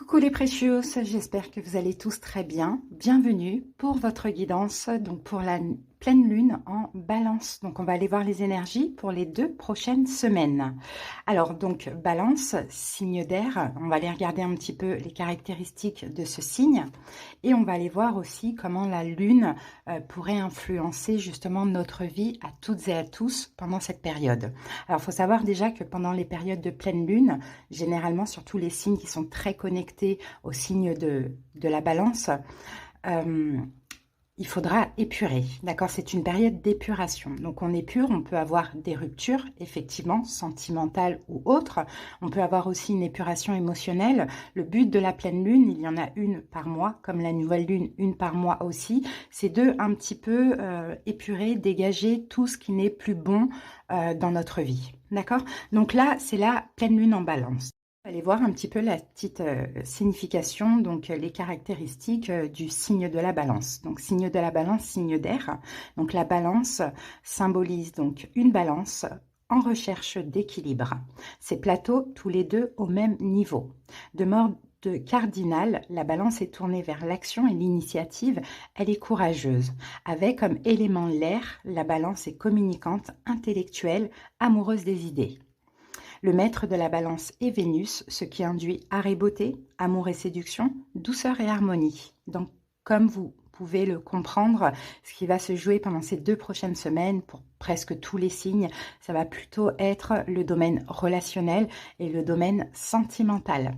Coucou les précieux, j'espère que vous allez tous très bien. Bienvenue pour votre guidance, donc pour la pleine lune en balance. Donc on va aller voir les énergies pour les 2 prochaines semaines. Alors donc balance, signe d'air, on va aller regarder un petit peu les caractéristiques de ce signe et on va aller voir aussi comment la lune pourrait influencer justement notre vie à toutes et à tous pendant cette période. Alors il faut savoir déjà que pendant les périodes de pleine lune, généralement surtout les signes qui sont très connectés au signe de la balance, il faudra épurer, d'accord? C'est une période d'épuration. Donc on épure, on peut avoir des ruptures, effectivement, sentimentales ou autres. On peut avoir aussi une épuration émotionnelle. Le but de la pleine lune, il y en a une par mois, comme la nouvelle lune, une par mois aussi, c'est de un petit peu épurer, dégager tout ce qui n'est plus bon dans notre vie, d'accord? Donc là, c'est la pleine lune en balance. Allez voir un petit peu la petite signification, donc les caractéristiques du signe de la balance. Donc signe de la balance, signe d'air. Donc la balance symbolise donc une balance en recherche d'équilibre. Ces plateaux tous les deux au même niveau. De mode cardinal, la balance est tournée vers l'action et l'initiative, elle est courageuse. Avec comme élément l'air, la balance est communicante, intellectuelle, amoureuse des idées. Le maître de la balance est Vénus, ce qui induit art et beauté, amour et séduction, douceur et harmonie. Donc, comme vous pouvez le comprendre, ce qui va se jouer pendant ces 2 prochaines semaines, pour presque tous les signes, ça va plutôt être le domaine relationnel et le domaine sentimental.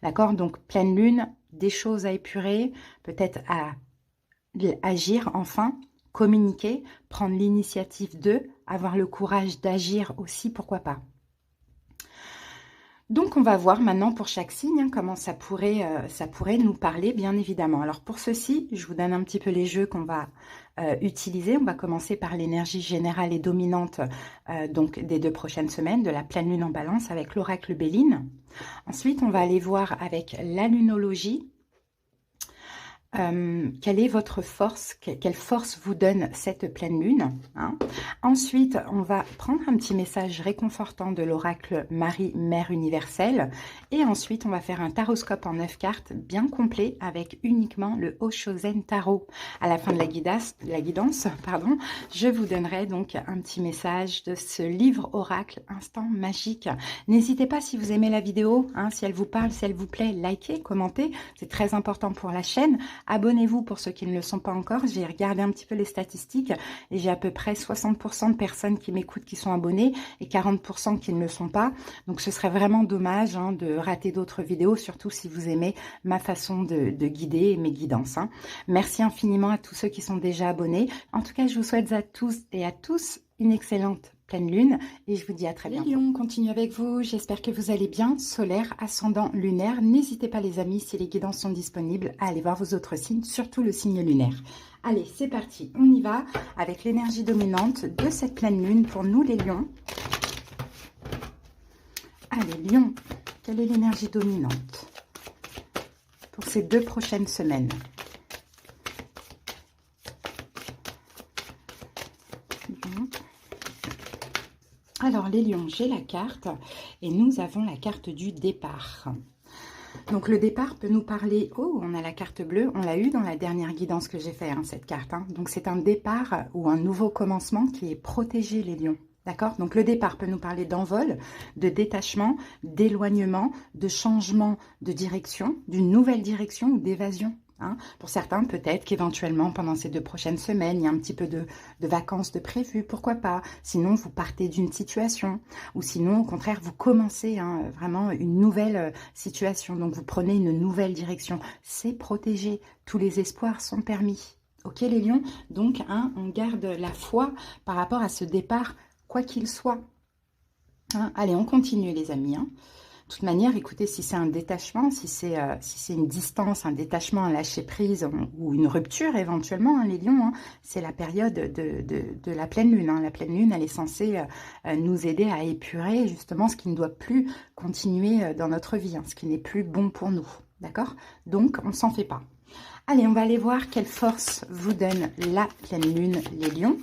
D'accord? Donc, pleine lune, des choses à épurer, peut-être à agir enfin, communiquer, prendre l'initiative de, avoir le courage d'agir aussi, pourquoi pas. Donc, on va voir maintenant pour chaque signe comment ça pourrait nous parler, bien évidemment. Alors, pour ceci, je vous donne un petit peu les jeux qu'on va utiliser. On va commencer par l'énergie générale et dominante donc des 2 prochaines semaines, de la pleine lune en balance avec l'oracle Béline. Ensuite, on va aller voir avec la lunologie. Quelle est votre force, quelle force vous donne cette pleine lune, hein? Ensuite, on va prendre un petit message réconfortant de l'oracle Marie, Mère universelle. Et ensuite, on va faire un taroscope en 9 cartes bien complet avec uniquement le Oshozen Tarot. À la fin de la guidance, pardon, je vous donnerai donc un petit message de ce livre oracle Instant Magique. N'hésitez pas, si vous aimez la vidéo, hein, si elle vous parle, si elle vous plaît, likez, commentez. C'est très important pour la chaîne. Abonnez-vous pour ceux qui ne le sont pas encore. J'ai regardé un petit peu les statistiques et j'ai à peu près 60% de personnes qui m'écoutent qui sont abonnées et 40% qui ne le sont pas. Donc ce serait vraiment dommage hein, de rater d'autres vidéos, surtout si vous aimez ma façon de guider et mes guidances. Hein. Merci infiniment à tous ceux qui sont déjà abonnés. En tout cas, je vous souhaite à tous et à tous une excellente pleine lune et je vous dis à très bientôt. Les lions, on continue avec vous, j'espère que vous allez bien, solaire, ascendant, lunaire. N'hésitez pas les amis, si les guidances sont disponibles, à aller voir vos autres signes, surtout le signe lunaire. Allez, c'est parti, on y va avec l'énergie dominante de cette pleine lune pour nous les lions. Allez, lions, quelle est l'énergie dominante pour ces 2 prochaines semaines? Alors les lions, j'ai la carte et nous avons la carte du départ. Donc le départ peut nous parler, oh on a la carte bleue, on l'a eu dans la dernière guidance que j'ai fait hein, cette carte. Hein. Donc c'est un départ ou un nouveau commencement qui est protégé les lions. D'accord? Donc le départ peut nous parler d'envol, de détachement, d'éloignement, de changement de direction, d'une nouvelle direction ou d'évasion. Hein. Pour certains, peut-être qu'éventuellement, pendant ces 2 prochaines semaines, il y a un petit peu de vacances de prévues, pourquoi pas. Sinon, vous partez d'une situation. Ou sinon, au contraire, vous commencez hein, vraiment une nouvelle situation. Donc, vous prenez une nouvelle direction. C'est protégé. Tous les espoirs sont permis. Ok, les lions? Donc, hein, on garde la foi par rapport à ce départ, quoi qu'il soit. Hein. Allez, on continue, les amis. Hein. De toute manière, écoutez, si c'est un détachement, si c'est une distance, un détachement, un lâcher-prise ou une rupture éventuellement, hein, les lions, hein, c'est la période de la pleine lune. Hein. La pleine lune, elle est censée nous aider à épurer justement ce qui ne doit plus continuer dans notre vie, hein, ce qui n'est plus bon pour nous. D'accord? Donc, on ne s'en fait pas. Allez, on va aller voir quelle force vous donne la pleine lune, les lions.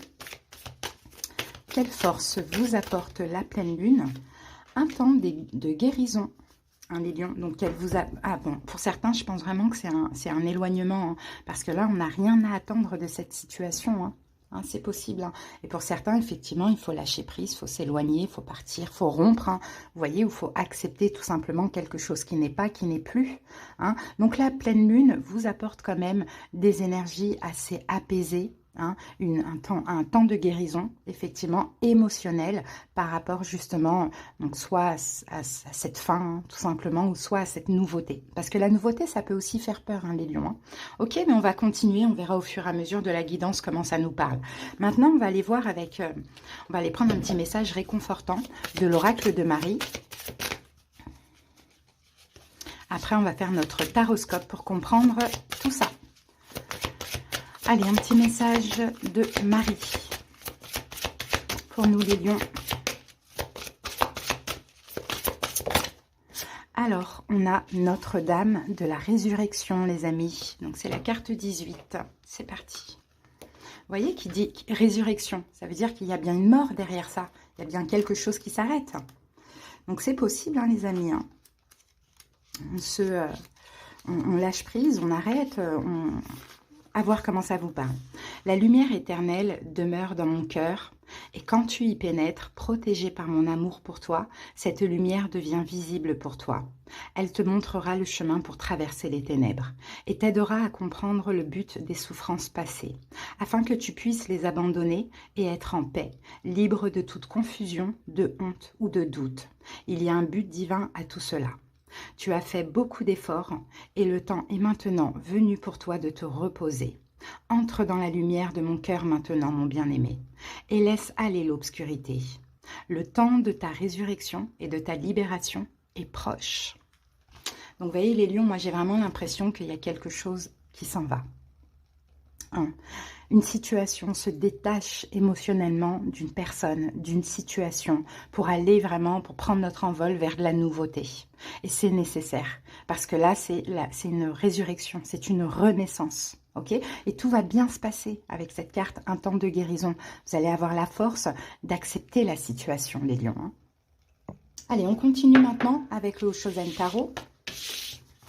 Quelle force vous apporte la pleine lune? Un temps de guérison, Hein, les lions, donc elle vous a... Ah bon, pour certains, je pense vraiment que c'est un éloignement, hein, parce que là, on n'a rien à attendre de cette situation, hein. Hein, c'est possible, hein. Et pour certains, effectivement, il faut lâcher prise, il faut s'éloigner, il faut partir, il faut rompre, hein, vous voyez, il faut accepter tout simplement quelque chose qui n'est pas, qui n'est plus, hein. Donc la pleine lune vous apporte quand même des énergies assez apaisées, hein, un temps de guérison, effectivement, émotionnel, par rapport justement, donc soit à cette fin, hein, tout simplement, ou soit à cette nouveauté. Parce que la nouveauté, ça peut aussi faire peur, hein, les lions, hein. Ok, mais on va continuer, on verra au fur et à mesure de la guidance comment ça nous parle. Maintenant, on va aller voir avec, on va aller prendre un petit message réconfortant de l'oracle de Marie. Après, on va faire notre taroscope pour comprendre tout ça. Allez, un petit message de Marie pour nous les lions. Alors, on a Notre-Dame de la Résurrection, les amis. Donc, c'est la carte 18. C'est parti. Vous voyez qui dit résurrection. Ça veut dire qu'il y a bien une mort derrière ça. Il y a bien quelque chose qui s'arrête. Donc, c'est possible, hein, les amis. Hein. On lâche prise, on arrête, à voir comment ça vous parle. La lumière éternelle demeure dans mon cœur, et quand tu y pénètres, protégé par mon amour pour toi, cette lumière devient visible pour toi. Elle te montrera le chemin pour traverser les ténèbres, et t'aidera à comprendre le but des souffrances passées, afin que tu puisses les abandonner et être en paix, libre de toute confusion, de honte ou de doute. Il y a un but divin à tout cela. Tu as fait beaucoup d'efforts et le temps est maintenant venu pour toi de te reposer. Entre dans la lumière de mon cœur maintenant, mon bien-aimé, et laisse aller l'obscurité. Le temps de ta résurrection et de ta libération est proche. Donc, vous voyez, les lions, moi, j'ai vraiment l'impression qu'il y a quelque chose qui s'en va. Une situation se détache émotionnellement d'une personne, d'une situation, pour aller vraiment, pour prendre notre envol vers de la nouveauté. Et c'est nécessaire, parce que là, c'est une résurrection, c'est une renaissance. Ok, et tout va bien se passer avec cette carte, un temps de guérison. Vous allez avoir la force d'accepter la situation, les lions. Hein. Allez, on continue maintenant avec le Shosen Tarot.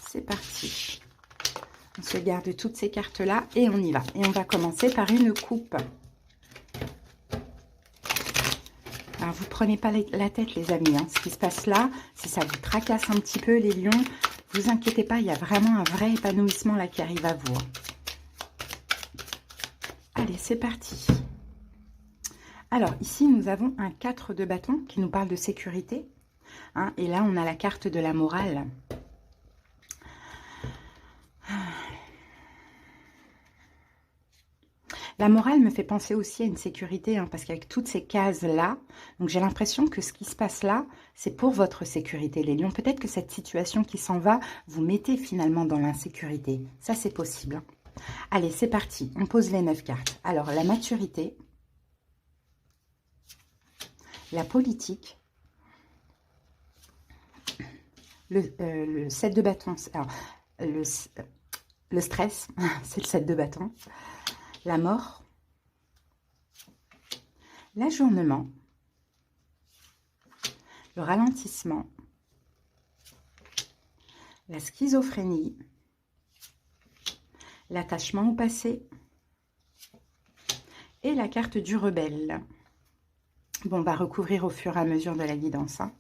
C'est parti. On se garde toutes ces cartes-là et on y va. Et on va commencer par une coupe. Alors, vous ne prenez pas la tête, les amis. Hein. Ce qui se passe là, si ça vous tracasse un petit peu, les lions, ne vous inquiétez pas, il y a vraiment un vrai épanouissement là qui arrive à vous. Allez, c'est parti. Alors, ici, nous avons un 4 de bâton qui nous parle de sécurité. Hein, et là, on a la carte de la morale. La morale me fait penser aussi à une sécurité, hein, parce qu'avec toutes ces cases-là, donc j'ai l'impression que ce qui se passe là, c'est pour votre sécurité, les lions. Peut-être que cette situation qui s'en va, vous mettez finalement dans l'insécurité. Ça, c'est possible. Hein. Allez, c'est parti. On pose les 9 cartes. Alors, la maturité, la politique, le 7 de bâton. Alors, le stress, c'est le 7 de bâton. La mort, l'ajournement, le ralentissement, la schizophrénie, l'attachement au passé et la carte du rebelle. Bon, on va recouvrir au fur et à mesure de la guidance. Hein.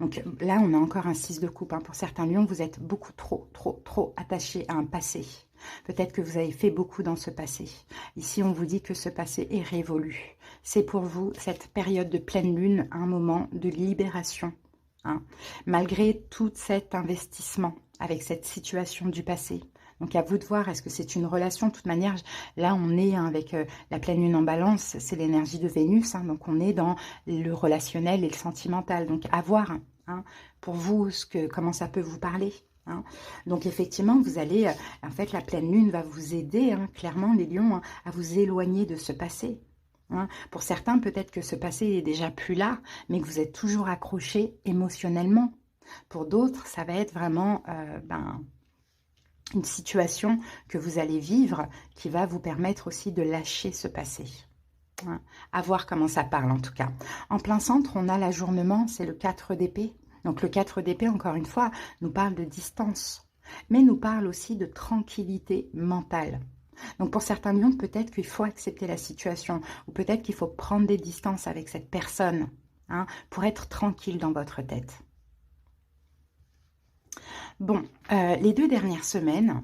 Donc là, on a encore un 6 de coupe. Hein. Pour certains lions, vous êtes beaucoup trop attachés à un passé. Peut-être que vous avez fait beaucoup dans ce passé. Ici, on vous dit que ce passé est révolu. C'est pour vous, cette période de pleine lune, un moment de libération. Hein. Malgré tout cet investissement avec cette situation du passé. Donc, à vous de voir, est-ce que c'est une relation? De toute manière, là, on est avec la pleine lune en balance, c'est l'énergie de Vénus. Hein, donc, on est dans le relationnel et le sentimental. Donc, à voir, hein, pour vous, comment ça peut vous parler. Hein. Donc, effectivement, vous allez... en fait, la pleine lune va vous aider, hein, clairement, les lions, hein, à vous éloigner de ce passé. Hein. Pour certains, peut-être que ce passé est déjà plus là, mais que vous êtes toujours accrochés émotionnellement. Pour d'autres, ça va être vraiment... une situation que vous allez vivre qui va vous permettre aussi de lâcher ce passé. Hein. À voir comment ça parle en tout cas. En plein centre, on a l'ajournement, c'est le 4 d'épée. Donc le 4 d'épée, encore une fois, nous parle de distance, mais nous parle aussi de tranquillité mentale. Donc pour certains lions, peut-être qu'il faut accepter la situation, ou peut-être qu'il faut prendre des distances avec cette personne, hein, pour être tranquille dans votre tête. Bon, les 2 dernières semaines,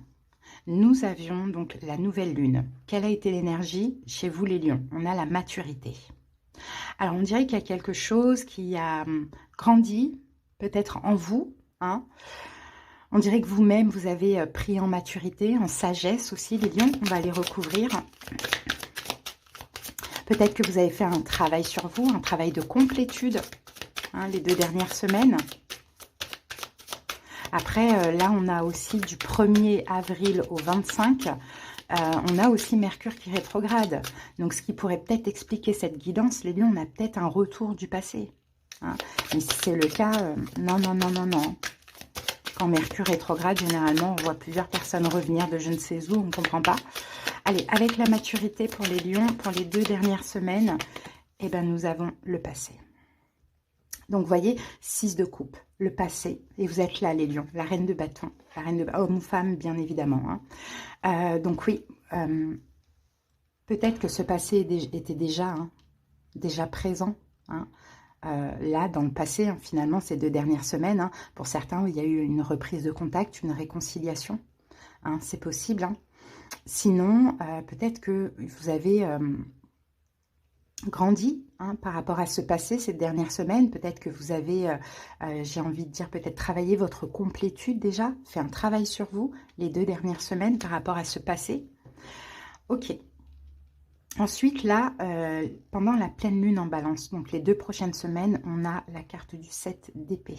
nous avions donc la nouvelle lune. Quelle a été l'énergie chez vous les lions? On a la maturité. Alors on dirait qu'il y a quelque chose qui a grandi, peut-être en vous, hein. On dirait que vous-même, vous avez pris en maturité, en sagesse aussi, les lions. On va les recouvrir. Peut-être que vous avez fait un travail sur vous, un travail de complétude, hein, les 2 dernières semaines. Après, là, on a aussi du 1er avril au 25, on a aussi Mercure qui rétrograde. Donc, ce qui pourrait peut-être expliquer cette guidance, les lions, on a peut-être un retour du passé. Hein. Mais si c'est le cas, non, non, non, non, non. Quand Mercure rétrograde, généralement, on voit plusieurs personnes revenir de je ne sais où, on ne comprend pas. Allez, avec la maturité pour les lions, pour les 2 dernières semaines, eh ben, nous avons le passé. Donc, vous voyez, 6 de coupe, le passé. Et vous êtes là, les lions, la reine de bâton. La reine de homme ou femme, bien évidemment. Hein. Donc, oui, peut-être que ce passé était déjà présent. Hein. Là, dans le passé, hein, finalement, ces 2 dernières semaines, hein, pour certains, il y a eu une reprise de contact, une réconciliation. Hein, c'est possible. Hein. Sinon, peut-être que vous avez grandi, hein, par rapport à ce passé ces dernières semaines. Peut-être que vous avez, j'ai envie de dire, peut-être travaillé votre complétude déjà, fait un travail sur vous les 2 dernières semaines par rapport à ce passé. Ok. Ensuite, là, pendant la pleine lune en balance, donc les 2 prochaines semaines, on a la carte du 7 d'épée.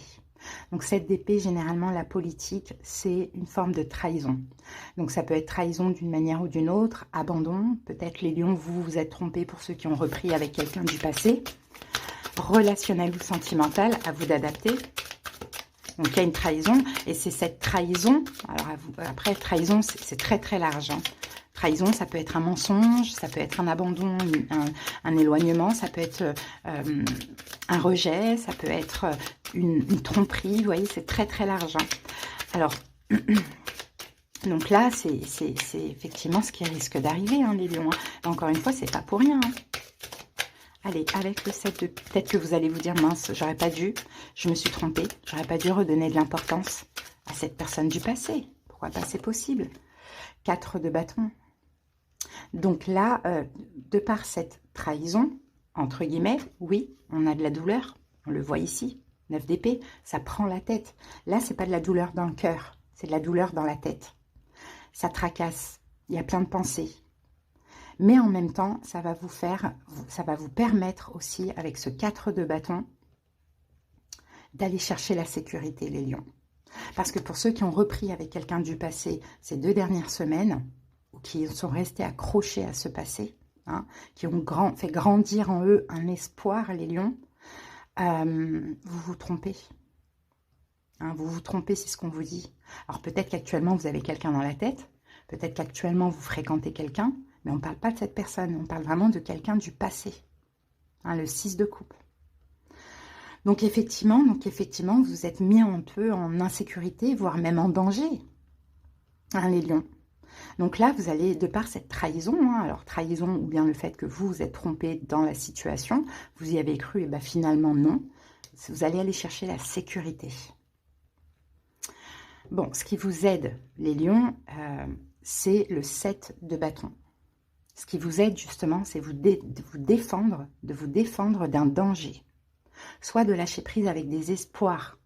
Donc 7 d'épée, généralement, la politique, c'est une forme de trahison. Donc ça peut être trahison d'une manière ou d'une autre, abandon, peut-être les lions, vous vous êtes trompés pour ceux qui ont repris avec quelqu'un du passé, relationnel ou sentimental, à vous d'adapter. Donc il y a une trahison, et c'est cette trahison, alors après trahison c'est très très large, hein. Trahison, ça peut être un mensonge, ça peut être un abandon, un éloignement, ça peut être un rejet, ça peut être une tromperie, vous voyez, c'est très très large. Hein. Alors, donc là, c'est effectivement ce qui risque d'arriver, hein, les lions. Hein. Encore une fois, c'est pas pour rien. Hein. Allez, avec le 7 de... Peut-être que vous allez vous dire, mince, j'aurais pas dû, je me suis trompée, j'aurais pas dû redonner de l'importance à cette personne du passé. Pourquoi pas, c'est possible. 4 de bâton. Donc là, de par cette trahison, entre guillemets, oui, on a de la douleur, on le voit ici, 9 d'épée, ça prend la tête. Là, c'est pas de la douleur dans le cœur, c'est de la douleur dans la tête. Ça tracasse, il y a plein de pensées. Mais en même temps, ça va vous permettre aussi, avec ce 4 de bâton, d'aller chercher la sécurité, les lions. Parce que pour ceux qui ont repris avec quelqu'un du passé ces 2 dernières semaines, ou qui sont restés accrochés à ce passé, hein, qui ont fait grandir en eux un espoir, les lions, vous vous trompez. Hein, vous vous trompez, c'est ce qu'on vous dit. Alors peut-être qu'actuellement, vous avez quelqu'un dans la tête, peut-être qu'actuellement, vous fréquentez quelqu'un, mais on ne parle pas de cette personne, on parle vraiment de quelqu'un du passé. Hein, le 6 de coupe. Donc effectivement, vous êtes mis un peu en insécurité, voire même en danger, hein, les lions. Donc là, vous allez, de par cette trahison, hein, alors trahison ou bien le fait que vous vous êtes trompé dans la situation, vous y avez cru, et bien finalement non, vous allez aller chercher la sécurité. Bon, ce qui vous aide, les lions, c'est le 7 de bâton. Ce qui vous aide justement, c'est de vous défendre d'un danger. Soit de lâcher prise avec des espoirs.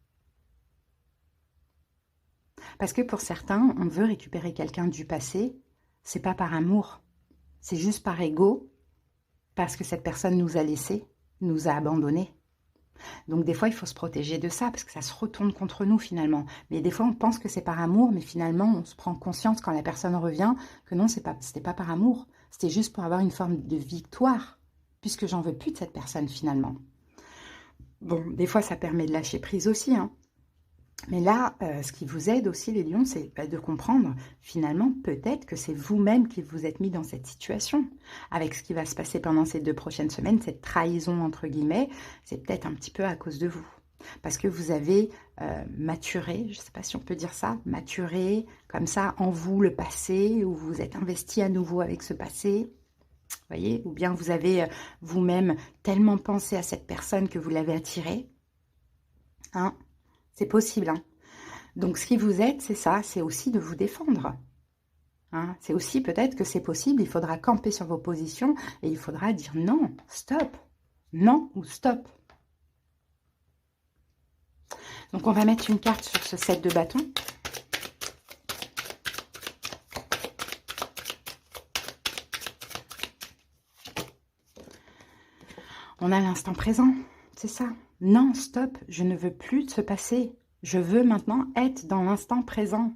Parce que pour certains, on veut récupérer quelqu'un du passé, c'est pas par amour, c'est juste par ego, parce que cette personne nous a laissés, nous a abandonnés. Donc des fois, il faut se protéger de ça, parce que ça se retourne contre nous finalement. Mais des fois, on pense que c'est par amour, mais finalement, on se prend conscience quand la personne revient que non, c'était pas par amour, c'était juste pour avoir une forme de victoire, puisque j'en veux plus de cette personne finalement. Bon, des fois, ça permet de lâcher prise aussi, hein. Mais là, ce qui vous aide aussi, les lions, c'est de comprendre, finalement, peut-être que c'est vous-même qui vous êtes mis dans cette situation. Avec ce qui va se passer pendant ces 2 prochaines semaines, cette trahison, entre guillemets, c'est peut-être un petit peu à cause de vous. Parce que vous avez maturé, je ne sais pas si on peut dire ça, maturé comme ça en vous le passé, ou vous êtes investi à nouveau avec ce passé. Voyez, ou bien vous avez vous-même tellement pensé à cette personne que vous l'avez attirée. Hein, c'est possible. Hein. Donc, ce qui vous aide, c'est ça, c'est aussi de vous défendre. Hein, c'est aussi peut-être que c'est possible, il faudra camper sur vos positions et il faudra dire non, stop, non ou stop. Donc, on va mettre une carte sur ce set de bâtons. On a l'instant présent, c'est ça. Non, stop, je ne veux plus de ce passé. Je veux maintenant être dans l'instant présent.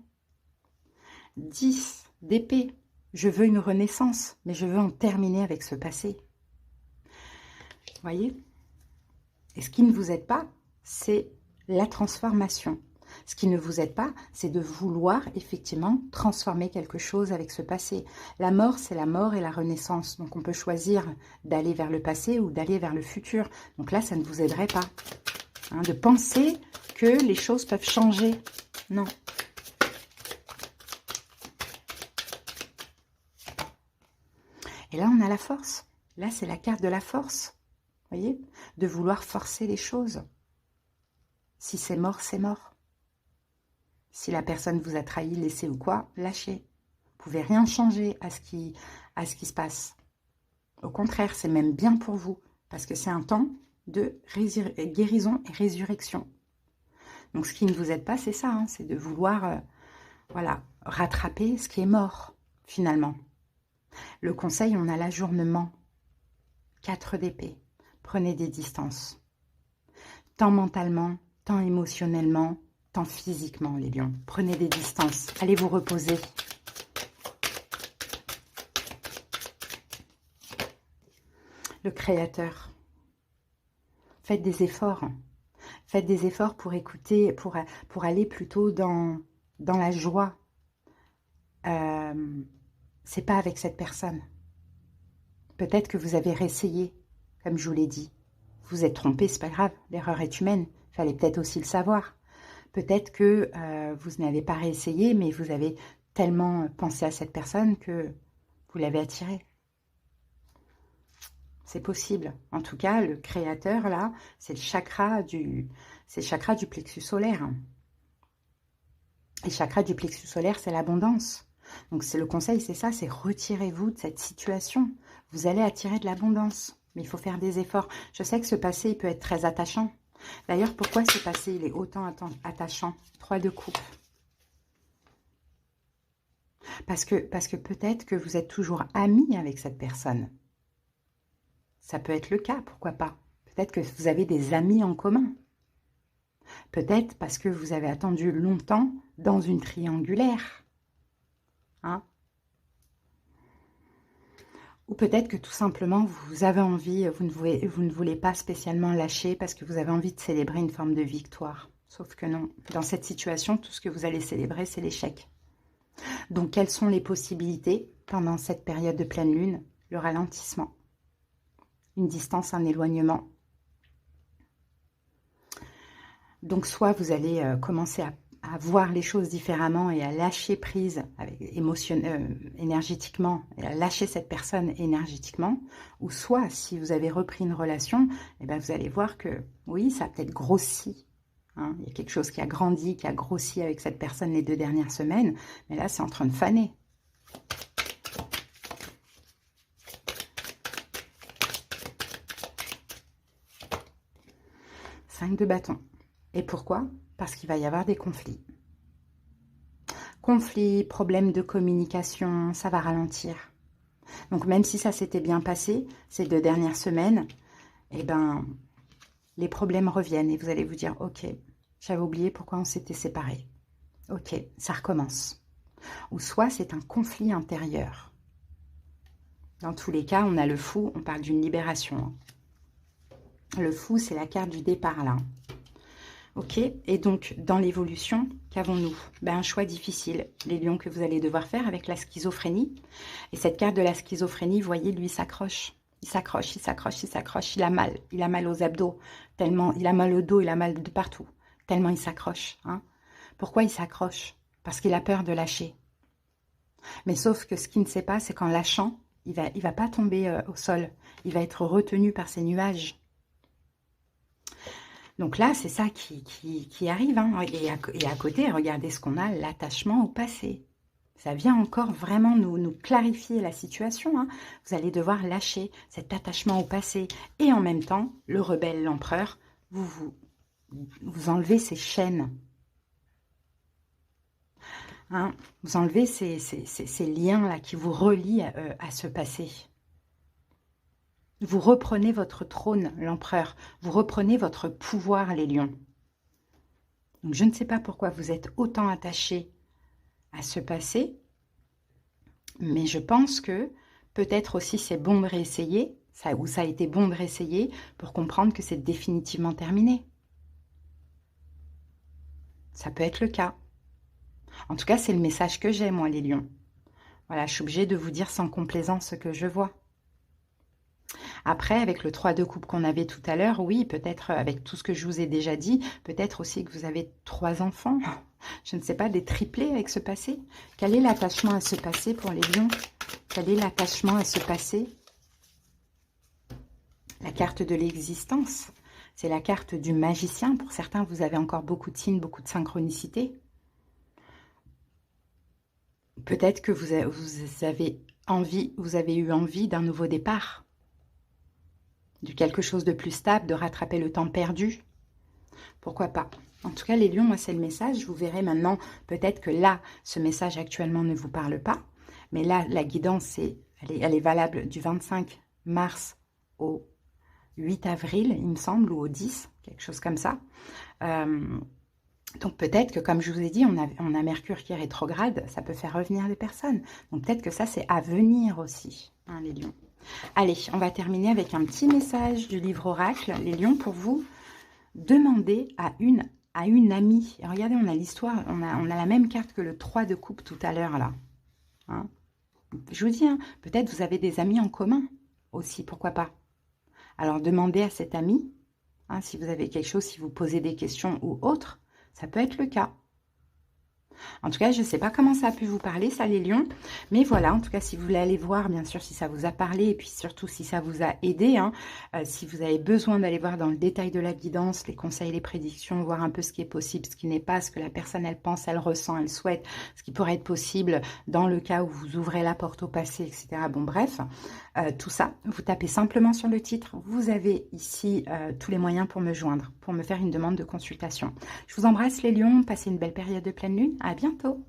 10 d'épée. Je veux une renaissance, mais je veux en terminer avec ce passé. Voyez? Et ce qui ne vous aide pas, c'est la transformation. Ce qui ne vous aide pas, c'est de vouloir effectivement transformer quelque chose avec ce passé. La mort, c'est la mort et la renaissance. Donc, on peut choisir d'aller vers le passé ou d'aller vers le futur. Donc là, ça ne vous aiderait pas. Hein, de penser que les choses peuvent changer. Non. Et là, on a la force. Là, c'est la carte de la force. Vous voyez? De vouloir forcer les choses. Si c'est mort, c'est mort. Si la personne vous a trahi, laissé ou quoi, lâchez. Vous ne pouvez rien changer à ce qui se passe. Au contraire, c'est même bien pour vous. Parce que c'est un temps de guérison et résurrection. Donc, ce qui ne vous aide pas, c'est ça. Hein, c'est de vouloir voilà, rattraper ce qui est mort, finalement. Le conseil, on a l'ajournement. 4 d'épée. Prenez des distances. Tant mentalement, tant émotionnellement, tant physiquement, les lions. Prenez des distances. Allez vous reposer. Le créateur. Faites des efforts. Faites des efforts pour écouter, pour aller plutôt dans la joie. C'est pas avec cette personne. Peut-être que vous avez réessayé, comme je vous l'ai dit. Vous êtes trompé, c'est pas grave. L'erreur est humaine. Il fallait peut-être aussi le savoir. Peut-être que vous n'avez pas réessayé, mais vous avez tellement pensé à cette personne que vous l'avez attirée. C'est possible. En tout cas, le créateur, là, c'est le chakra du plexus solaire. Et le chakra du plexus solaire, c'est l'abondance. Donc, le conseil, c'est ça, c'est retirez-vous de cette situation. Vous allez attirer de l'abondance. Mais il faut faire des efforts. Je sais que ce passé, il peut être très attachant. D'ailleurs, pourquoi ce passé, il est autant attachant? 3 de coupe. Parce que peut-être que vous êtes toujours amis avec cette personne. Ça peut être le cas, pourquoi pas? Peut-être que vous avez des amis en commun. Peut-être parce que vous avez attendu longtemps dans une triangulaire. Hein? Ou peut-être que tout simplement, vous avez envie, vous ne voulez pas spécialement lâcher parce que vous avez envie de célébrer une forme de victoire. Sauf que non. Dans cette situation, tout ce que vous allez célébrer, c'est l'échec. Donc, quelles sont les possibilités pendant cette période de pleine lune? Le ralentissement. Une distance, un éloignement. Donc, soit vous allez commencer à voir les choses différemment et à lâcher prise énergétiquement, et à lâcher cette personne énergétiquement, ou soit, si vous avez repris une relation, eh ben, vous allez voir que, oui, ça a peut-être grossi. Hein, il y a quelque chose qui a grandi, qui a grossi avec cette personne les 2 dernières semaines, mais là, c'est en train de faner. Cinq de bâton. Et pourquoi? Parce qu'il va y avoir des conflits. Conflits, problèmes de communication, ça va ralentir. Donc même si ça s'était bien passé ces 2 dernières semaines, eh ben, les problèmes reviennent et vous allez vous dire, ok, j'avais oublié pourquoi on s'était séparés. Ok, ça recommence. Ou soit c'est un conflit intérieur. Dans tous les cas, on a le fou, on parle d'une libération. Le fou, c'est la carte du départ là. Ok, et donc dans l'évolution, qu'avons-nous? Ben, un choix difficile, les lions, que vous allez devoir faire avec la schizophrénie. Et cette carte de la schizophrénie, vous voyez, lui s'accroche. Il s'accroche, il s'accroche, il s'accroche. Il a mal aux abdos, tellement il a mal au dos, il a mal de partout, tellement il s'accroche. Hein. Pourquoi il s'accroche? Parce qu'il a peur de lâcher. Mais sauf que ce qu'il ne sait pas, c'est qu'en lâchant, il va pas tomber au sol. Il va être retenu par ces nuages. Donc là, c'est ça qui arrive. Hein. Et à côté, regardez ce qu'on a, l'attachement au passé. Ça vient encore vraiment nous clarifier la situation. Hein. Vous allez devoir lâcher cet attachement au passé. Et en même temps, le rebelle, l'empereur, vous enlevez ces chaînes. Hein. Vous enlevez ces liens-là qui vous relient à ce passé. Vous reprenez votre trône, l'empereur. Vous reprenez votre pouvoir, les lions. Donc, je ne sais pas pourquoi vous êtes autant attachés à ce passé, mais je pense que peut-être aussi c'est bon de réessayer, ou ça a été bon de réessayer pour comprendre que c'est définitivement terminé. Ça peut être le cas. En tout cas, c'est le message que j'ai, moi, les lions. Voilà, je suis obligée de vous dire sans complaisance ce que je vois. Après, avec le 3 de coupe qu'on avait tout à l'heure, oui, peut-être avec tout ce que je vous ai déjà dit, peut-être aussi que vous avez 3 enfants, je ne sais pas, des triplés avec ce passé. Quel est l'attachement à ce passé pour les lions? Quel est l'attachement à ce passé? La carte de l'existence, c'est la carte du magicien. Pour certains, vous avez encore beaucoup de signes, beaucoup de synchronicité. Peut-être que vous avez eu envie d'un nouveau départ. De quelque chose de plus stable, de rattraper le temps perdu. Pourquoi pas? En tout cas, les lions, moi, c'est le message. Vous verrez maintenant, peut-être que là, ce message actuellement ne vous parle pas. Mais là, la guidance, elle est valable du 25 mars au 8 avril, il me semble, ou au 10, quelque chose comme ça. Donc peut-être que, comme je vous ai dit, on a Mercure qui est rétrograde, ça peut faire revenir des personnes. Donc peut-être que ça, c'est à venir aussi, hein, les lions. Allez, on va terminer avec un petit message du livre Oracle, les lions, pour vous. Demandez à une amie. Et regardez, on a l'histoire, on a la même carte que le 3 de coupe tout à l'heure, là. Hein, je vous dis, hein, peut-être vous avez des amis en commun aussi, pourquoi pas. Alors demandez à cet ami, hein, si vous avez quelque chose, si vous posez des questions ou autre, ça peut être le cas. En tout cas, je ne sais pas comment ça a pu vous parler, ça, les lions. Mais voilà, en tout cas, si vous voulez aller voir, bien sûr, si ça vous a parlé, et puis surtout si ça vous a aidé, hein, si vous avez besoin d'aller voir dans le détail de la guidance, les conseils, les prédictions, voir un peu ce qui est possible, ce qui n'est pas, ce que la personne, elle pense, elle ressent, elle souhaite, ce qui pourrait être possible dans le cas où vous ouvrez la porte au passé, etc. Bon, bref, tout ça, vous tapez simplement sur le titre. Vous avez ici tous les moyens pour me joindre, pour me faire une demande de consultation. Je vous embrasse, les lions. Passez une belle période de pleine lune. À bientôt.